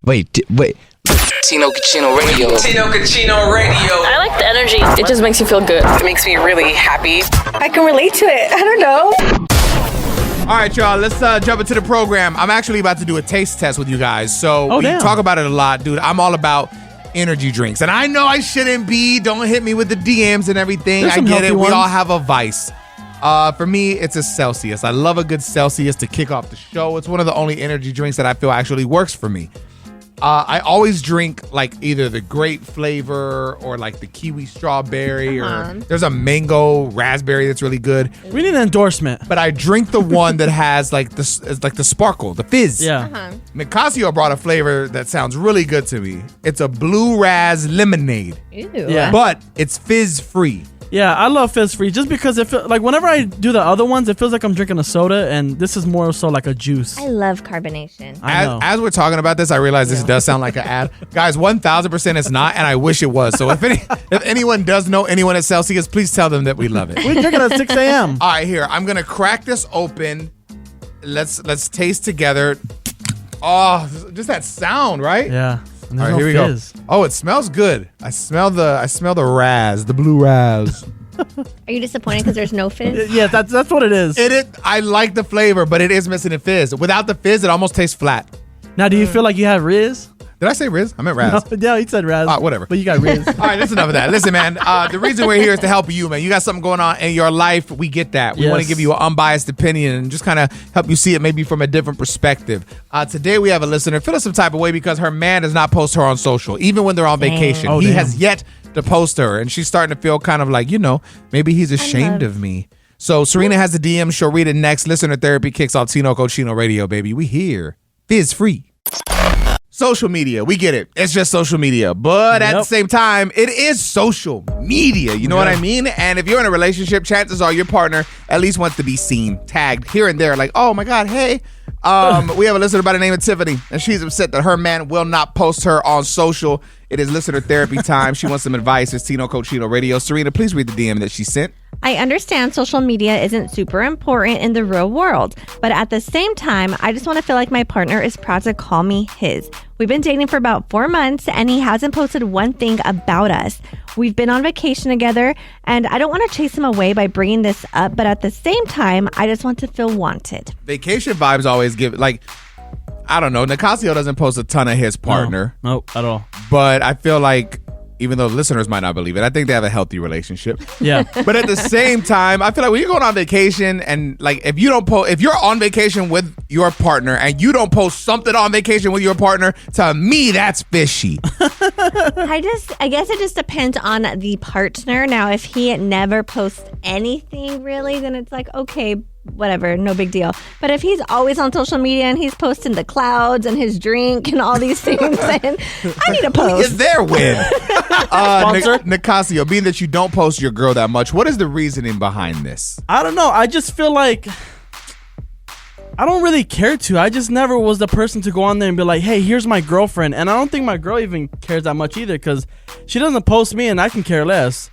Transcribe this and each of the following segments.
Wait. Tino Cucino Radio. I like the energy. It just makes you feel good. It makes me really happy. I can relate to it. I don't know. All right, y'all, let's jump into the program. I'm actually about to do a taste test with you guys. So we talk about it a lot, dude. I'm all about energy drinks. And I know I shouldn't be. Don't hit me with the DMs and everything. I get it. We all have a vice. For me, it's a Celsius. I love a good Celsius to kick off the show. It's one of the only energy drinks that I feel actually works for me. I always drink like either the grape flavor or like the kiwi strawberry or there's a mango raspberry that's really good. We need an endorsement. But I drink the one that has like the sparkle, the fizz. Yeah. Nicasio brought a flavor that sounds really good to me. It's a blue raz lemonade. Ew. Yeah. But it's fizz free. Yeah, I love fizz free just because like whenever I do the other ones, it feels like I'm drinking a soda, and this is more so like a juice. I love carbonation. As we're talking about this, I realize this does sound like an ad. Guys, 1,000% it's not, and I wish it was. So if anyone does know anyone at Celsius, please tell them that we love it. We drink it at 6 a.m. All right, here. I'm going to crack this open. Let's taste together. Oh, just that sound, right? Yeah. All right, here we go. Oh, it smells good. I smell the raz, the blue raz. Are you disappointed because there's no fizz? Yeah, that's what it is. I like the flavor, but it is missing the fizz. Without the fizz, it almost tastes flat. Now, do you feel like you have Riz? Did I say Riz? I meant Raz. No, yeah, you said Raz. Whatever. But you got Riz. All right, that's enough of that. Listen, man, the reason we're here is to help you, man. You got something going on in your life. We get that. We want to give you an unbiased opinion and just kind of help you see it maybe from a different perspective. Today, we have a listener feeling some type of way because her man does not post her on social, even when they're on vacation. Oh, he damn. has yet to post her, and she's starting to feel kind of like, maybe he's ashamed of me. So Serena has the DM. She'll read it next. Listener therapy kicks off Tino Cochino Radio, baby. We here. Fizz free. Social media, we get it. It's just social media. But at the same time, it is social media. You know what I mean? And if you're in a relationship, chances are your partner at least wants to be seen, tagged here and there. Like, oh my God, hey. We have a listener by the name of Tiffany, and she's upset that her man will not post her on social. It is listener therapy time. She wants some advice. It's Tino Cochino Radio. Serena, please read the DM that she sent. I understand social media isn't super important in the real world, but at the same time, I just want to feel like my partner is proud to call me his. We've been dating for about 4 months, and he hasn't posted one thing about us. We've been on vacation together, and I don't want to chase him away by bringing this up, but at the same time, I just want to feel wanted. Vacation vibes always give, like, I don't know. Nicasio doesn't post a ton of his partner. Nope, at all. But I feel like, even though listeners might not believe it, I think they have a healthy relationship. Yeah. But at the same time, I feel like when you're going on vacation and like if you're on vacation with your partner and you don't post something on vacation with your partner, to me that's fishy. I guess it just depends on the partner. Now, if he never posts anything really, then it's like, okay, whatever, no big deal. But if he's always on social media and he's posting the clouds and his drink and all these things, then I need a post. It's their win. Nicasio, being that you don't post your girl that much, what is the reasoning behind this? I don't know. I just feel like I don't really care to. I just never was the person to go on there and be like, hey, here's my girlfriend. And I don't think my girl even cares that much either because she doesn't post me and I can care less.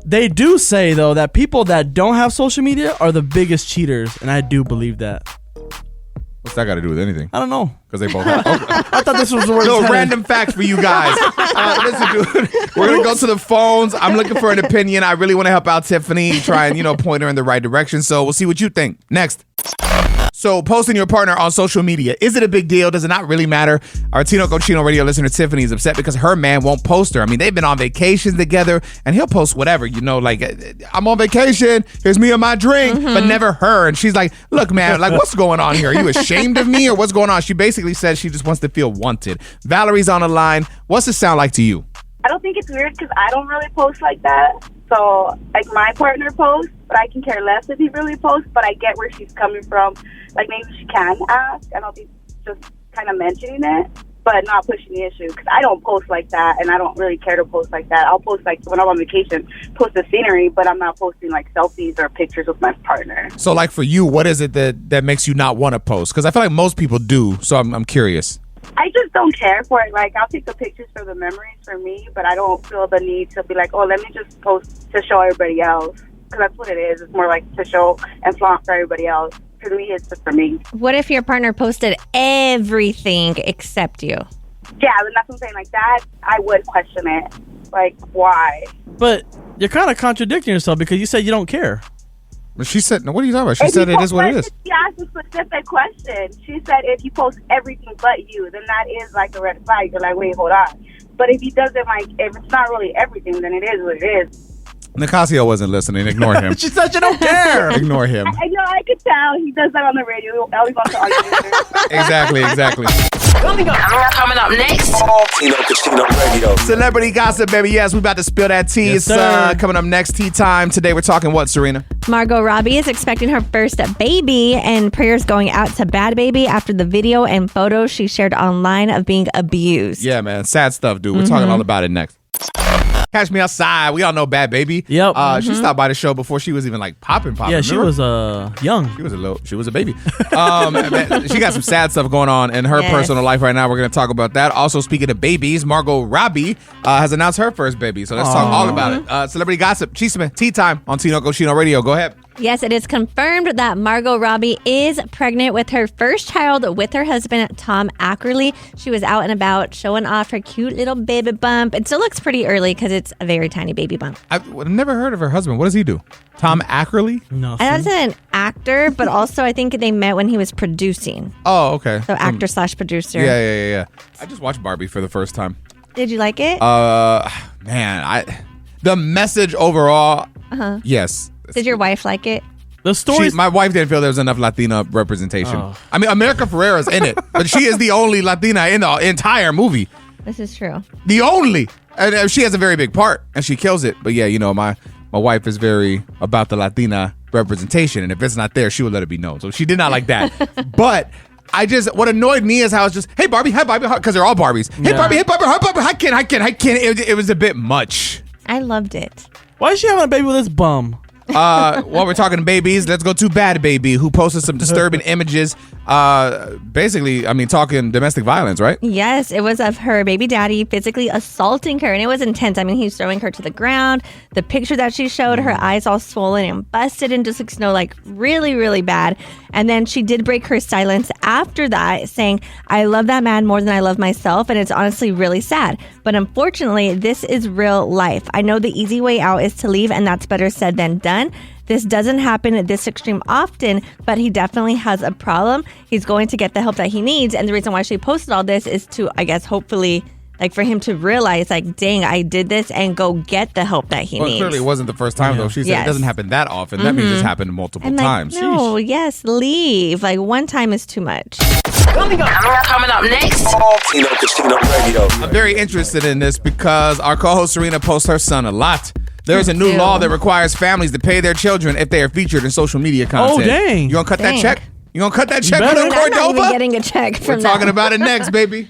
They do say, though, that people that don't have social media are the biggest cheaters. And I do believe that. What's that got to do with anything? I don't know. Because they both have. Okay. I thought this was the word. No, random facts for you guys. Listen, dude, we're going to go to the phones. I'm looking for an opinion. I really want to help out Tiffany, try and, point her in the right direction. So we'll see what you think. Next. So posting your partner on social media, is it a big deal? Does it not really matter? Our Tino Cochino Radio listener Tiffany is upset because her man won't post her. I mean, they've been on vacations together and he'll post whatever, like, I'm on vacation, here's me and my drink, but never her. And she's like, look, man, like, what's going on here? Are you ashamed of me or what's going on? She basically says she just wants to feel wanted. Valerie's on the line. What's it sound like to you? I don't think it's weird because I don't really post like that. So, like, my partner posts, but I can care less if he really posts, but I get where she's coming from. Like, maybe she can ask. I don't think just kind of mentioning it, but not pushing the issue because I don't post like that, and I don't really care to post like that. I'll post, like, when I'm on vacation, post the scenery, but I'm not posting, like, selfies or pictures with my partner. So, like, for you, what is it that makes you not want to post? Because I feel like most people do, so I'm curious. I just don't care for it. Like, I'll take the pictures for the memories for me, but I don't feel the need to be like, oh, let me just post to show everybody else. Because that's what it is. It's more like to show and flaunt for everybody else. featured me, it's just for me. What if your partner posted everything except you? Yeah, then that's what I'm saying. Like that, I would question it. Like, why? But you're kind of contradicting yourself because you said you don't care. But she said, no, what are you talking about? She said it is what it is. She asked a specific question. She said if you post everything but you, then that is like a red flag. You're like, wait, hold on. But if he doesn't, like, if it's not really everything, then it is what it is. Nicasio wasn't listening. Ignore him. She said you don't care. Ignore him. I know, I could tell. He does that on the radio. Always wants to argue. Exactly. Coming up next. Tino Casino Radio. Celebrity gossip, baby. Yes, we about to spill that tea. Yes, It's coming up next, tea time. Today we're talking what, Serena? Margot Robbie is expecting her first baby, and prayers going out to Bad Baby after the video and photos she shared online of being abused. Yeah, man. Sad stuff, dude. We're talking all about it next. Catch Me Outside. We all know Bad Baby. Yep. She stopped by the show before she was even like popping. Yeah, she remember? was young. She was a baby. Man, she got some sad stuff going on in her personal life right now. We're going to talk about that. Also, speaking of babies, Margot Robbie has announced her first baby. So let's talk all about it. Celebrity gossip, Chisme, tea time on Tino Cochino Radio. Go ahead. Yes, it is confirmed that Margot Robbie is pregnant with her first child with her husband, Tom Ackerley. She was out and about showing off her cute little baby bump. It still looks pretty early because it's a very tiny baby bump. I've never heard of her husband. What does he do? Tom Ackerley? No. I know he's an actor, but also I think they met when he was producing. Oh, okay. So actor / producer. Yeah. I just watched Barbie for the first time. Did you like it? The message overall, yes. Did your wife like it? The story. My wife didn't feel there was enough Latina representation. Oh. I mean, America Ferrera's in it, but she is the only Latina in the entire movie. This is true. The only. And she has a very big part, and she kills it. But yeah, you know, my wife is very about the Latina representation, and if it's not there, she would let it be known. So she did not like that. But what annoyed me is how it's just, hey, Barbie, hi, Barbie, because they're all Barbies. Hey, Barbie, hi, Barbie, hi, Ken. It was a bit much. I loved it. Why is she having a baby with this bum? While we're talking babies, let's go to Bad Baby, who posted some disturbing images. Basically, I mean, talking domestic violence, right? Yes, it was of her baby daddy physically assaulting her, and it was intense. I mean, he's throwing her to the ground. The picture that she showed, her eyes all swollen and busted and just looks like really, really bad. And then she did break her silence after that, saying, I love that man more than I love myself, and it's honestly really sad. But unfortunately, this is real life. I know the easy way out is to leave, and that's better said than done. This doesn't happen at this extreme often, but he definitely has a problem. He's going to get the help that he needs. And the reason why she posted all this is to, I guess, hopefully, for him to realize, dang, I did this, and go get the help that he needs. Clearly it wasn't the first time, though. She said it doesn't happen that often. That means it's happened multiple times. No, yes, leave. One time is too much. Coming up next. Tino Casino Radio. I'm very interested in this because our co-host Serena posts her son a lot. There's a new law that requires families to pay their children if they are featured in social media content. Oh, dang. You gonna cut that check? You gonna cut that check better. for I'm not Cordova? even getting a check from We're talking about it next, baby.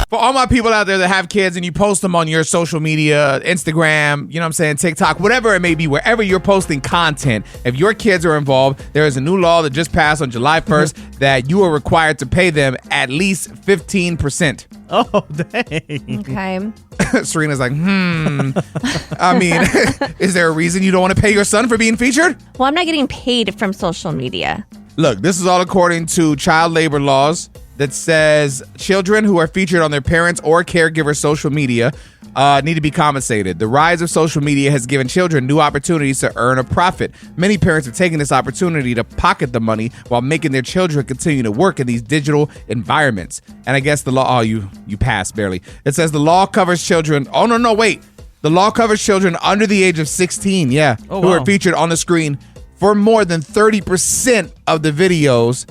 For all my people out there that have kids and you post them on your social media, Instagram, you know what I'm saying, TikTok, whatever it may be, wherever you're posting content, if your kids are involved, there is a new law that just passed on July 1st that you are required to pay them at least 15%. Oh, dang. Okay. Serena's like, I mean, is there a reason you don't want to pay your son for being featured? Well, I'm not getting paid from social media. Look, this is all according to child labor laws that says children who are featured on their parents' or caregivers' social media need to be compensated. The rise of social media has given children new opportunities to earn a profit. Many parents are taking this opportunity to pocket the money while making their children continue to work in these digital environments. And I guess the law, you passed barely. It says the law covers children. Oh, no, wait. The law covers children under the age of 16, who are featured on the screen for more than 30% of the videos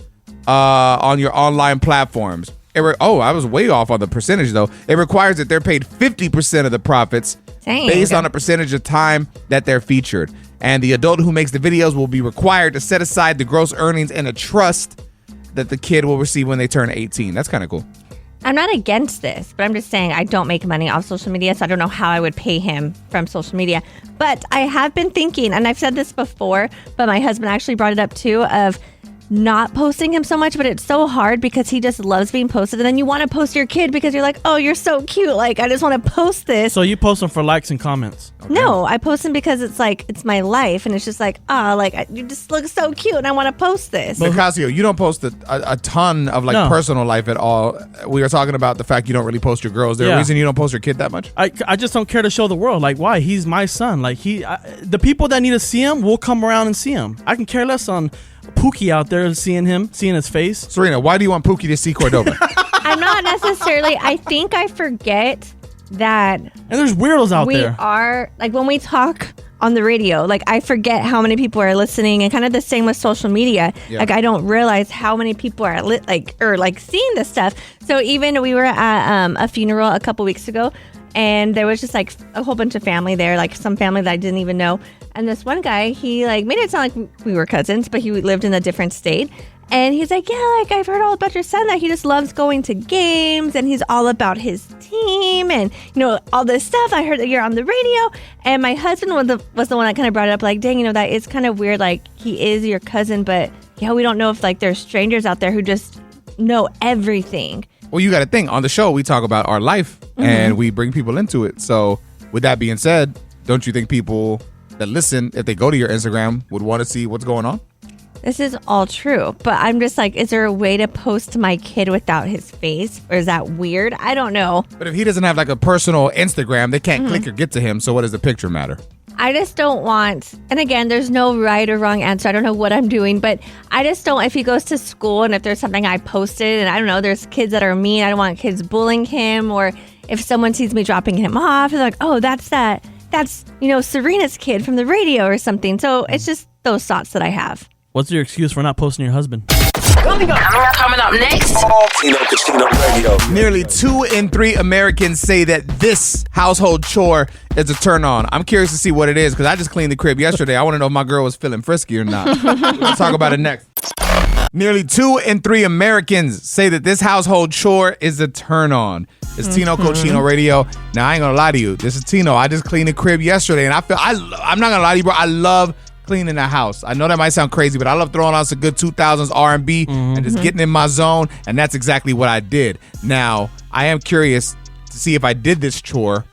on your online platforms. I was way off on the percentage, though. It requires that they're paid 50% of the profits based on a percentage of time that they're featured. And the adult who makes the videos will be required to set aside the gross earnings in a trust that the kid will receive when they turn 18. That's kind of cool. I'm not against this, but I'm just saying I don't make money off social media, so I don't know how I would pay him from social media. But I have been thinking, and I've said this before, but my husband actually brought it up too, of not posting him so much, but it's so hard because he just loves being posted. And then you want to post your kid because you're like, oh, you're so cute. Like, I just want to post this. So you post them for likes and comments? Okay. No, I post him because it's like, it's my life. And it's just like, you just look so cute and I want to post this. Nicasio, you don't post a ton of like personal life at all. We were talking about the fact you don't really post your girls. Is there a reason you don't post your kid that much? I just don't care to show the world. Like, why? He's my son. Like, the people that need to see him will come around and see him. I can care less on Pookie out there seeing his face. Serena, why do you want Pookie to see Cordova? I'm not necessarily, I think I forget that. And there's weirdos out there. We are, like, when we talk on the radio, like, I forget how many people are listening, and kind of the same with social media. Yeah. Like, I don't realize how many people are seeing this stuff. So even we were at a funeral a couple weeks ago, and there was just like a whole bunch of family there, like some family that I didn't even know. And this one guy, he like made it sound like we were cousins, but he lived in a different state. And he's like, yeah, like I've heard all about your son, that he just loves going to games and he's all about his team and, you know, all this stuff. I heard that you're on the radio. And my husband was the one that kind of brought it up, like, dang, you know, that is kind of weird. Like, he is your cousin, but yeah, we don't know if like there's strangers out there who just know everything. Well, you got to think, on the show, we talk about our life and we bring people into it. So with that being said, don't you think people that listen, if they go to your Instagram, would want to see what's going on? This is all true, but I'm just like, is there a way to post my kid without his face? Or is that weird? I don't know. But if he doesn't have like a personal Instagram, they can't click or get to him. So what does the picture matter? I just don't want, and again, there's no right or wrong answer. I don't know what I'm doing, but I just don't, if he goes to school and if there's something I posted and I don't know, there's kids that are mean, I don't want kids bullying him, or if someone sees me dropping him off, they're like, oh, that's, you know, Serena's kid from the radio or something. So it's just those thoughts that I have. What's your excuse for not posting your husband? Coming up next. Tino Casino Radio. Nearly 2 in 3 Americans say that this household chore is a turn on. I'm curious to see what it is because I just cleaned the crib yesterday. I want to know if my girl was feeling frisky or not. We'll talk about it next. Nearly 2 in 3 Americans say that this household chore is a turn on. It's Tino Cochino Radio. Now, I ain't going to lie to you. This is Tino. I just cleaned the crib yesterday and I'm not going to lie to you, bro. I love cleaning the house. I know that might sound crazy, but I love throwing on some good 2000s R&B and just getting in my zone, and that's exactly what I did. Now, I am curious to see if I did this chore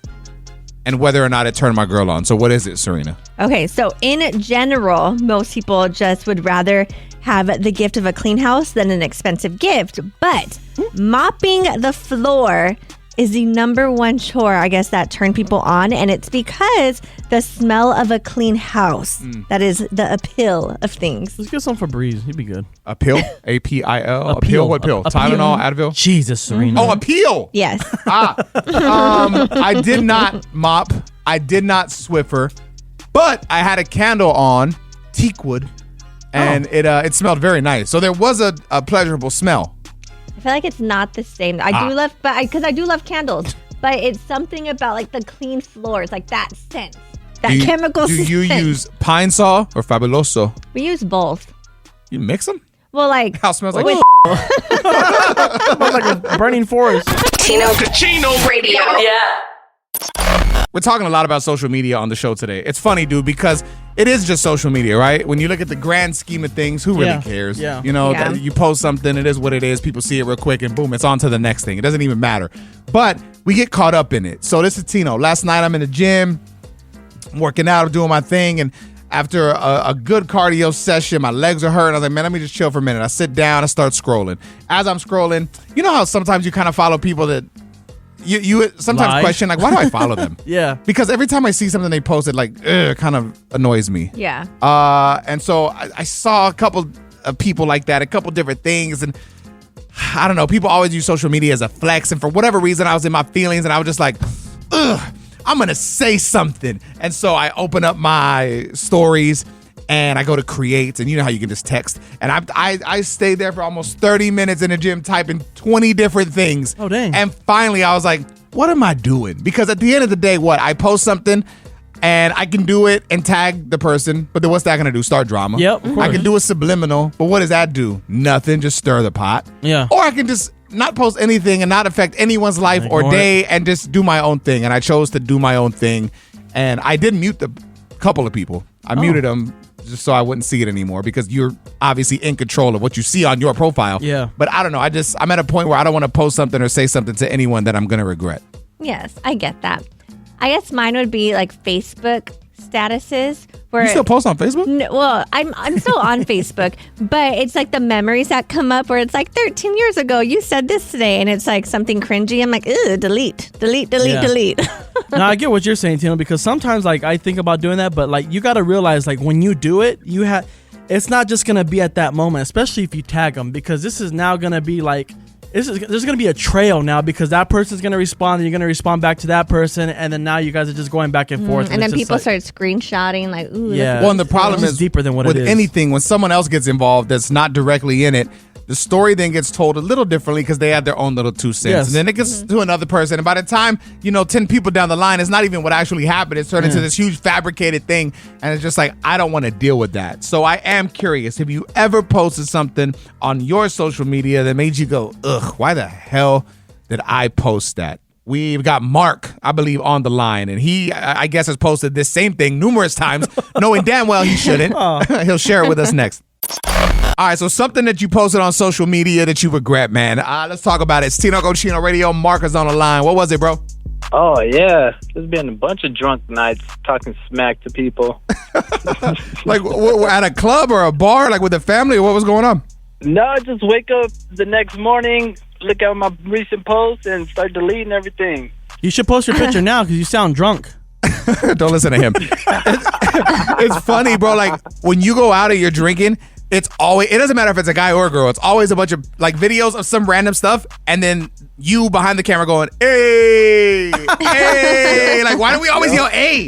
and whether or not it turned my girl on. So what is it, Serena? Okay, so in general, most people just would rather have the gift of a clean house than an expensive gift, but mopping the floor is the number one chore, I guess, that turned people on. And it's because the smell of a clean house, that is the appeal of things. Let's get some Febreze. He'd be good. A pill? A-P-I-L? A Appeal. pill? What pill? A pill. Tylenol, Advil? Jesus, Serena. Oh, a peel! Yes. I did not mop. I did not Swiffer. But I had a candle on, teak wood, and it smelled very nice. So there was a pleasurable smell. I feel like it's not the same. I do love, because I do love candles, but it's something about like the clean floors, like that scent, that chemical scent. Do you use Pine Saw or Fabuloso? We use both. You mix them? Well, like House smells like Smells like a burning forest. Tino Cochino Radio. Yeah. We're talking a lot about social media on the show today. It's funny, dude, because it is just social media, right? When you look at the grand scheme of things, who really cares? Yeah. You know, you post something, it is what it is. People see it real quick and boom, it's on to the next thing. It doesn't even matter. But we get caught up in it. So this is Tino. Last night I'm in the gym, I'm working out, I'm doing my thing, and after a good cardio session, my legs are hurting. I was like, man, let me just chill for a minute. I sit down, I start scrolling. As I'm scrolling, you know how sometimes you kind of follow people that you sometimes question, like, why do I follow them? Yeah. Because every time I see something they posted, like, kind of annoys me. Yeah. And so I saw a couple of people like that, a couple different things. And I don't know, people always use social media as a flex. And for whatever reason, I was in my feelings and I was just like, I'm going to say something. And so I open up my stories and I go to create, and you know how you can just text. And I stayed there for almost 30 minutes in the gym typing 20 different things. Oh, dang. And finally I was like, what am I doing? Because at the end of the day, I post something and I can do it and tag the person, but then what's that going to do? Start drama. Yep, of course. I can do a subliminal, but what does that do? Nothing, just stir the pot. Yeah. Or I can just not post anything and not affect anyone's life or day and just do my own thing. And I chose to do my own thing. And I did mute the couple of people. I muted them just so I wouldn't see it anymore because you're obviously in control of what you see on your profile. Yeah. But I don't know. I'm at a point where I don't want to post something or say something to anyone that I'm going to regret. Yes, I get that. I guess mine would be like Facebook statuses. Where You still post on Facebook? No, well, I'm still on Facebook, but it's like the memories that come up where it's like 13 years ago you said this today, and it's like something cringy. I'm like, ew, delete. No, I get what you're saying, Tino, because sometimes like I think about doing that, but like you got to realize like when you do it, it's not just gonna be at that moment, especially if you tag them, because this is now gonna be like. There's going to be a trail now because that person's going to respond and you're going to respond back to that person. And then now you guys are just going back and forth. And then people start screenshotting like, ooh. Yeah. Well, and the problem is deeper than what with it is. anything, when someone else gets involved that's not directly in it, the story then gets told a little differently because they add their own little 2 cents. Yes. And then it gets to another person. And by the time, 10 people down the line, it's not even what actually happened. It's turned into this huge fabricated thing. And it's just like, I don't want to deal with that. So I am curious, have you ever posted something on your social media that made you go, ugh, why the hell did I post that? We've got Mark, I believe, on the line. And he, I guess, has posted this same thing numerous times, knowing damn well he shouldn't. He'll share it with us next. All right, so something that you posted on social media that you regret, man. Let's talk about it. It's Tino Cochino Radio. Mark is on the line. What was it, bro? Oh, yeah. There's been a bunch of drunk nights talking smack to people. Like, we're at a club or a bar, like with the family, or what was going on? No, I just wake up the next morning, look at my recent posts, and start deleting everything. You should post your picture now because you sound drunk. Don't listen to him. It's funny, bro. Like, when you go out and you're drinking, it doesn't matter if it's a guy or a girl. It's always a bunch of like videos of some random stuff, and then you behind the camera going, hey, hey. Like, why do we always yell, hey?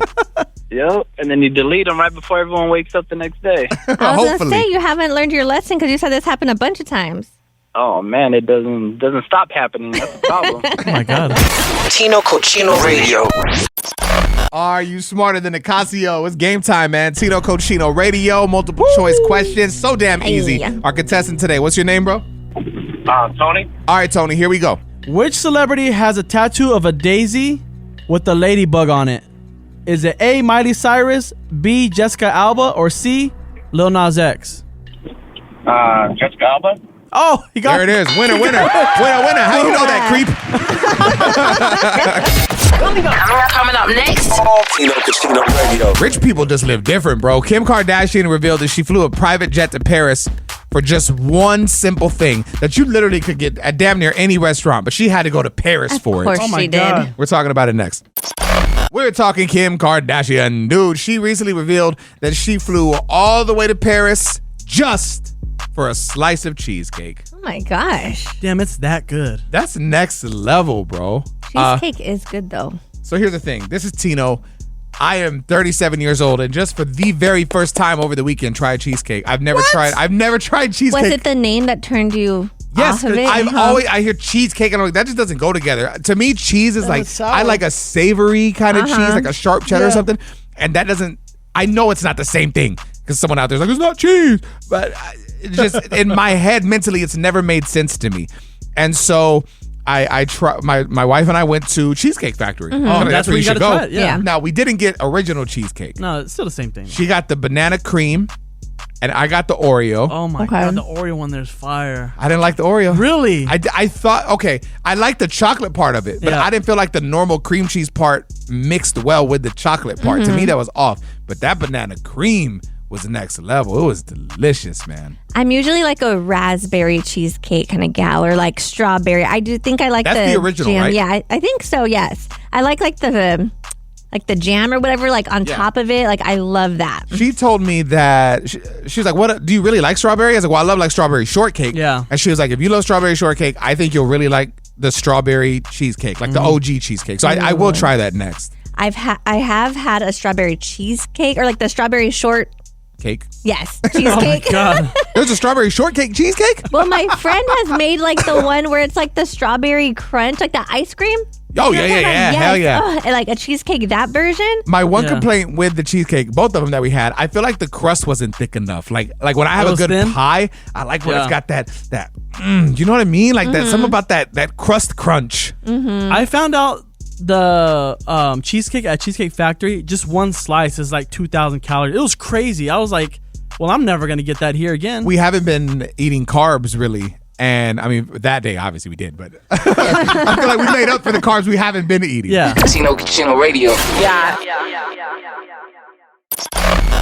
Yep, and then you delete them right before everyone wakes up the next day. I was going to say, you haven't learned your lesson because you said this happened a bunch of times. Oh, man, it doesn't stop happening. That's the problem. Oh, my God. Tino Cochino Radio. Are you smarter than Nicasio? It's game time, man. Tino Cochino Radio, multiple choice questions. So damn easy. Our contestant today, what's your name, bro? Tony? All right, Tony, here we go. Which celebrity has a tattoo of a daisy with a ladybug on it? Is it A, Miley Cyrus, B, Jessica Alba, or C, Lil Nas X? Jessica Alba? Oh, he got There it is. Winner. Winner. How you know that, creep? Coming up next. Tino Cochino Radio. Rich people just live different, bro. Kim Kardashian revealed that she flew a private jet to Paris for just one simple thing that you literally could get at damn near any restaurant, but she had to go to Paris for it. Of course she did. We're talking about it next. We're talking Kim Kardashian. Dude, she recently revealed that she flew all the way to Paris just for a slice of cheesecake. Oh my gosh. Damn, it's that good. That's next level, bro. Cheesecake is good though. So here's the thing. This is Tino. I am 37 years old, and just for the very first time over the weekend, tried cheesecake. I've never tried cheesecake. Was it the name that turned you Yes, off of it? I hear cheesecake and I'm like, that just doesn't go together. To me, cheese is like, I like a savory kind of cheese, like a sharp cheddar or something. And that doesn't, I know it's not the same thing because someone out there's like, it's not cheese. But it's just in my head, mentally, it's never made sense to me. And so I try, my wife and I went to Cheesecake Factory. Oh, that's where you should go. Yeah. Now, we didn't get original cheesecake. No, it's still the same thing. She got the banana cream. And I got the Oreo. Oh my God, the Oreo one, there's fire. I didn't like the Oreo. Really? I thought, okay, I liked the chocolate part of it, but I didn't feel like the normal cream cheese part mixed well with the chocolate part. To me, that was off. But that banana cream was next level. It was delicious, man. I'm usually like a raspberry cheesecake kind of gal, or like strawberry. I do think I like That's the original, jam. right? Yeah, I think so, yes. I like the jam or whatever, like on top of it. Like, I love that. She told me that she was like, "What do you really like strawberry?" I was like, "Well, I love like strawberry shortcake." Yeah. And she was like, "If you love strawberry shortcake, I think you'll really like the strawberry cheesecake, like the OG cheesecake." So I will try that next. I have had a strawberry cheesecake, or like the strawberry short. Cake. Yes, cheesecake. Oh my God. There's a strawberry shortcake cheesecake? Well, my friend has made like the one where it's like the strawberry crunch, like the ice cream. Oh, yeah. Yes. Hell yeah. Oh, and like a cheesecake, that version. My one complaint with the cheesecake, both of them that we had, I feel like the crust wasn't thick enough. Like when I have a good pie, I like when it's got that you know what I mean? Like that something about that crust crunch. I found out the cheesecake at Cheesecake Factory, just one slice is like 2,000 calories. It was crazy. I was like, Well, I'm never going to get that here again. We haven't been eating carbs really. And I mean, that day, obviously we did, but I feel like we made up for the carbs we haven't been eating. Yeah. Chino Radio. Yeah.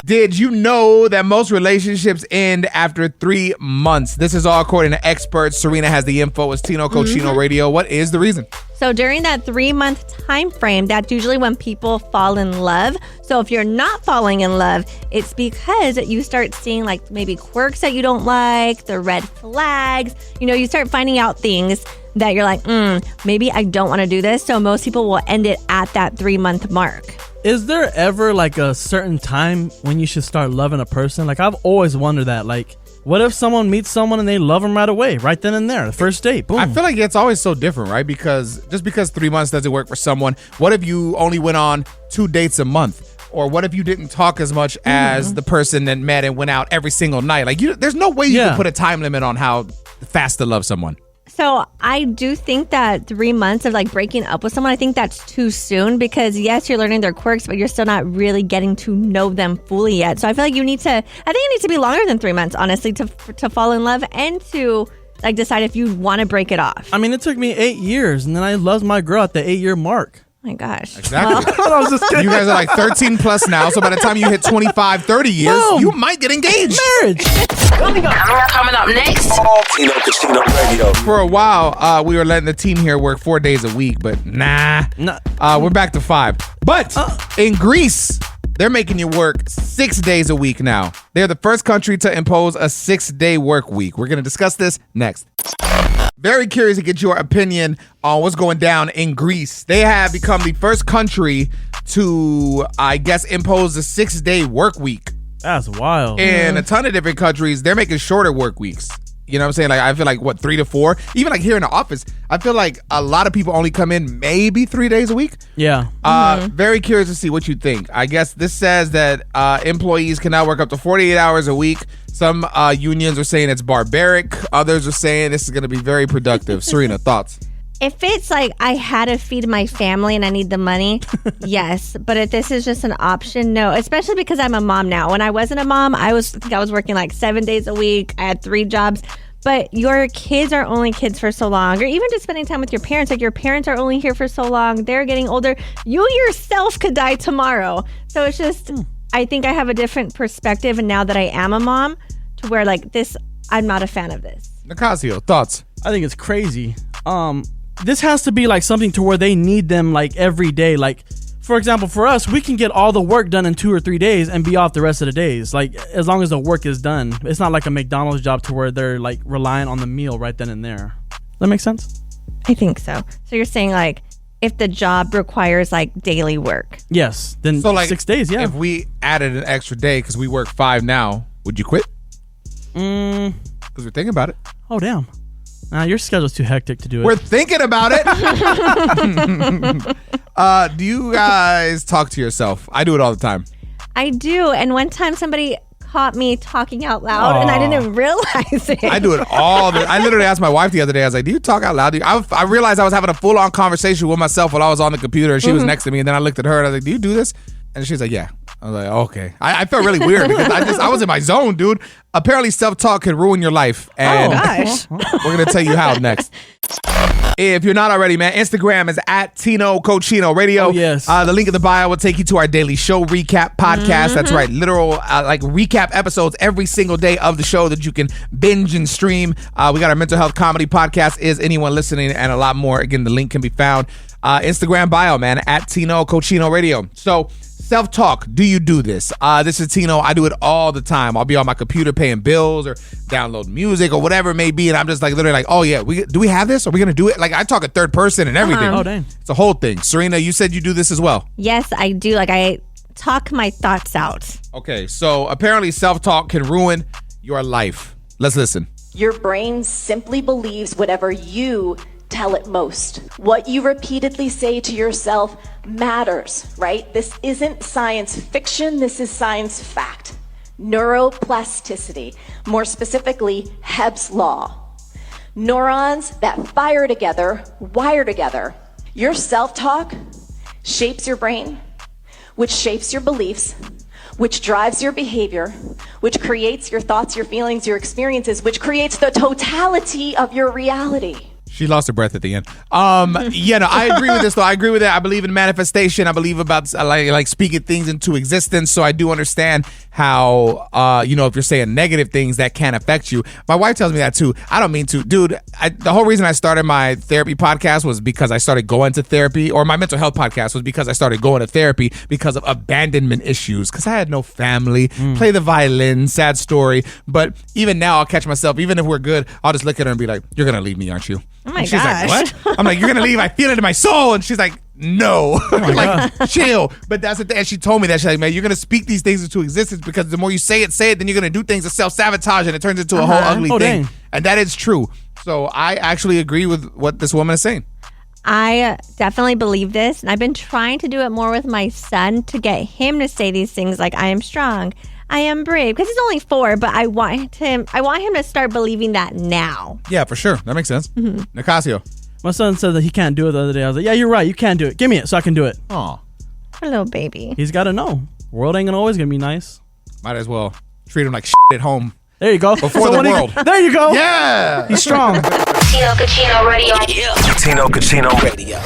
Did you know that most relationships end after 3 months? This is all according to experts. Serena has the info. It's Tino Cochino Radio. What is the reason? So during that 3-month time frame, that's usually when people fall in love. So if you're not falling in love, it's because you start seeing like maybe quirks that you don't like, the red flags. You start finding out things that you're like, maybe I don't want to do this. So most people will end it at that 3-month mark. Is there ever like a certain time when you should start loving a person? Like I've always wondered that. Like, what if someone meets someone and they love them right away, right then and there, the first date? Boom. I feel like it's always so different, right? Because just because 3 months doesn't work for someone, what if you only went on 2 dates a month? Or what if you didn't talk as much as the person that met and went out every single night? Like, there's no way you can put a time limit on how fast to love someone. So I do think that 3 months of like breaking up with someone, I think that's too soon because yes, you're learning their quirks, but you're still not really getting to know them fully yet. So I feel like it needs to be longer than 3 months, honestly, to fall in love and to like decide if you want to break it off. I mean, it took me 8 years and then I loved my girl at the 8-year mark. Oh my gosh. Exactly. I was just kidding. You guys are like 13 plus now, so by the time you hit 25, 30 years, Boom. you might get engaged. Marriage. Coming up next. Tino Cochino Radio. For a while, we were letting the team here work 4 days a week, but nah. We're back to 5. But in Greece, they're making you work 6 days a week now. They're the first country to impose a 6-day work week. We're going to discuss this next. Very curious to get your opinion on what's going down in Greece. They have become the first country to, I guess, impose a 6-day work week. That's wild. In a ton of different countries, they're making shorter work weeks. You know what I'm saying? Like, I feel like, 3 to 4? Even like here in the office, I feel like a lot of people only come in maybe 3 days a week. Yeah. Very curious to see what you think. I guess this says that employees can now work up to 48 hours a week. Some unions are saying it's barbaric. Others are saying this is going to be very productive. Serena, thoughts? If it's like I had to feed my family and I need the money, yes. But if this is just an option, no. Especially because I'm a mom now. When I wasn't a mom, I was working like 7 days a week. I had 3 jobs. But your kids are only kids for so long. Or even just spending time with your parents. Like your parents are only here for so long. They're getting older. You yourself could die tomorrow. So it's just, I think I have a different perspective. And now that I am a mom, to where like this, I'm not a fan of this. Nicasio, thoughts? I think it's crazy. This has to be like something to where they need them like every day. Like, for example, for us, we can get all the work done in 2 or 3 days and be off the rest of the days. Like, as long as the work is done. It's not like a McDonald's job to where they're like relying on the meal right then and there. Does that make sense? I think so. So you're saying like if the job requires like daily work. Yes. Then So like 6 days, yeah. If we added an extra day because we work 5 now, would you quit? Because we're thinking about it. Oh, damn. Nah, your schedule's too hectic to do it. We're thinking about it. Do you guys talk to yourself? I do it all the time. I do. And one time somebody caught me talking out loud and I didn't realize it. I do it all I literally asked my wife the other day, I was like, do you talk out loud? I realized I was having a full-on conversation with myself while I was on the computer and she was next to me, and then I looked at her and I was like, do you do this? And she's like, yeah. I was like, okay. I felt really weird because I was in my zone, dude. Apparently self-talk can ruin your life. And gosh. we're going to tell you how next. If you're not already, man, Instagram is at Tino Cochino Radio. Oh, yes. The link in the bio will take you to our daily show recap podcast. That's right. Literal like recap episodes every single day of the show that you can binge and stream. We got our mental health comedy podcast, Is Anyone Listening, and a lot more. Again, the link can be found. Instagram bio, man, at Tino Cochino Radio. So self-talk, do you do this? This is Tino. I do it all the time. I'll be on my computer paying bills or download music or whatever it may be, and I'm just like literally like, oh yeah, do we have this? Are we gonna do it? Like I talk a third person and everything. Oh, dang. It's a whole thing. Serena, you said you do this as well. Yes, I do. Like I talk my thoughts out. Okay, so apparently self-talk can ruin your life. Let's listen. Your brain simply believes whatever you tell it most. What you repeatedly say to yourself matters, right? This isn't science fiction, this is science fact. Neuroplasticity, more specifically, Hebb's law. Neurons that fire together, wire together. Your self-talk shapes your brain, which shapes your beliefs, which drives your behavior, which creates your thoughts, your feelings, your experiences, which creates the totality of your reality. She lost her breath at the end. Yeah, no, I agree with this though. I agree with that. I believe in manifestation. I believe about like speaking things into existence. So I do understand how if you're saying negative things that can affect you. My wife tells me that too. I don't mean to, dude. The whole reason I started my therapy podcast was because I started going to therapy, or my mental health podcast was because I started going to therapy because of abandonment issues. Because I had no family. Play the violin, sad story. But even now, I'll catch myself. Even if we're good, I'll just look at her and be like, "You're gonna leave me, aren't you?" Oh my and she's gosh. like, what? I'm like, you're gonna leave. I feel it in my soul. And she's like, no. Like, chill. But that's the thing. And she told me that. She's like, man, you're gonna speak these things into existence because the more you say it, then you're gonna do things that self-sabotage and it turns into a whole ugly thing. Dang. And that is true. So I actually agree with what this woman is saying. I definitely believe this, and I've been trying to do it more with my son to get him to say these things like, I am strong, I am brave, because he's only 4, but I want him to start believing that now. Yeah, for sure. That makes sense. Nicasio. My son said that he can't do it the other day. I was like, yeah, you're right. You can do it. Give me it so I can do it. Aw. Poor little baby. He's got to know. World ain't always going to be nice. Might as well treat him like shit at home. There you go. Before the world. There you go. Yeah. He's strong. Tino Cucino Radio. Tino Cucino Radio.